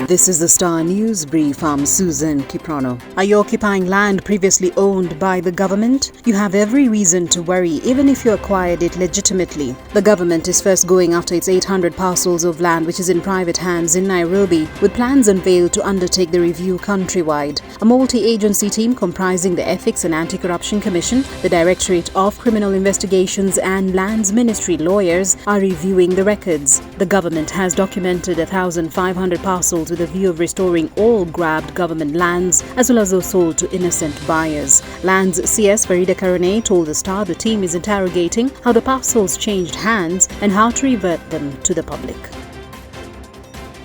This is the Star News Brief. I'm Susan Kiprano. Are you occupying land previously owned by the government? You have every reason to worry, even if you acquired it legitimately. The government is first going after its 800 parcels of land which is in private hands in Nairobi, with plans unveiled to undertake the review countrywide. A multi-agency team comprising the Ethics and Anti-Corruption Commission, the Directorate of Criminal Investigations and Lands Ministry lawyers are reviewing the records. The government has documented 1,500 parcels with a view of restoring all grabbed government lands as well as those sold to innocent buyers. Lands CS Farida Karane told the Star the team is interrogating how the parcels changed hands and how to revert them to the public.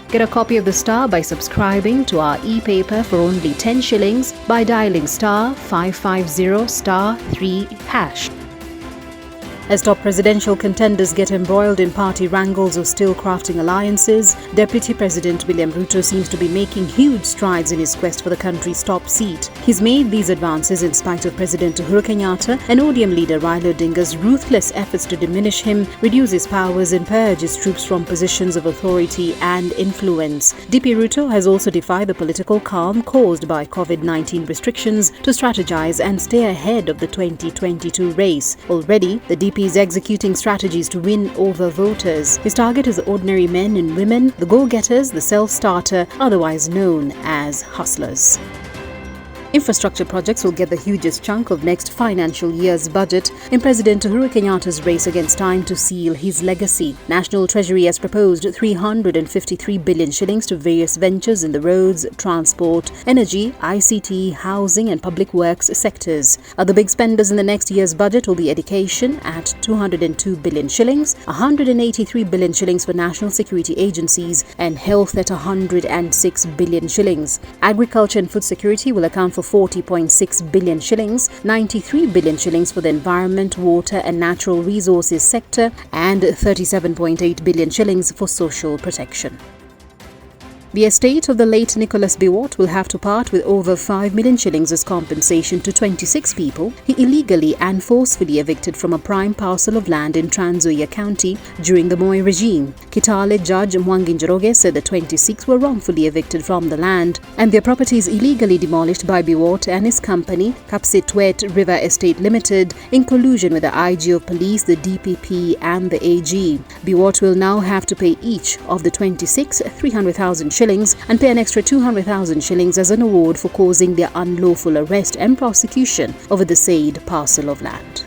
Get a copy of the Star by subscribing to our e-paper for only 10 shillings by dialing star 550 star 3 hash. As top presidential contenders get embroiled in party wrangles or still crafting alliances, Deputy President William Ruto seems to be making huge strides in his quest for the country's top seat. He's made these advances in spite of President Uhuru Kenyatta and ODM leader Raila Odinga's ruthless efforts to diminish him, reduce his powers and purge his troops from positions of authority and influence. DP Ruto has also defied the political calm caused by COVID-19 restrictions to strategize and stay ahead of the 2022 race. Already, the DP is executing strategies to win over voters. His target is ordinary men and women, the go-getters, the self-starter, otherwise known as hustlers. Infrastructure projects will get the hugest chunk of next financial year's budget in President Uhuru Kenyatta's race against time to seal his legacy. National Treasury has proposed 353 billion shillings to various ventures in the roads, transport, energy, ICT, housing and public works sectors. Other big spenders in the next year's budget will be education at 202 billion shillings, 183 billion shillings for national security agencies and health at 106 billion shillings. Agriculture and food security will account for 40.6 billion shillings, 93 billion shillings for the environment, water and natural resources sector, and 37.8 billion shillings for social protection. The estate of the late Nicholas Biwott will have to part with over 5 million shillings as compensation to 26 people he illegally and forcefully evicted from a prime parcel of land in Trans Nzoia County during the Moi regime. Kitale Judge Mwangi Njoroge said the 26 were wrongfully evicted from the land and their properties illegally demolished by Biwott and his company, Kapsitwet River Estate Limited, in collusion with the IG of Police, the DPP and the AG. Biwott will now have to pay each of the 26 300,000 shillings and pay an extra 200,000 shillings as an award for causing their unlawful arrest and prosecution over the said parcel of land.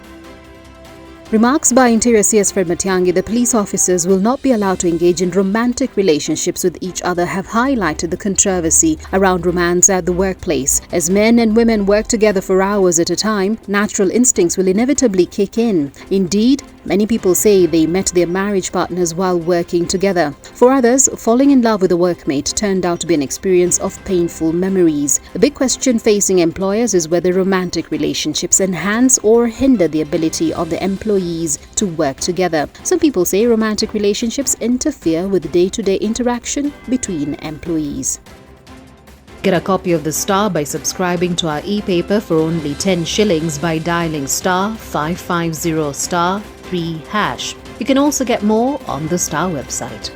Remarks by Interior CS Fred Matiang'i, the police officers will not be allowed to engage in romantic relationships with each other, have highlighted the controversy around romance at the workplace. As men and women work together for hours at a time, natural instincts will inevitably kick in. Indeed, many people say they met their marriage partners while working together. For others, falling in love with a workmate turned out to be an experience of painful memories. The big question facing employers is whether romantic relationships enhance or hinder the ability of the employees to work together. Some people say romantic relationships interfere with day-to-day interaction between employees. Get a copy of the Star by subscribing to our e-paper for only 10 shillings by dialing star 550 star 3 hash. You can also get more on the Star website.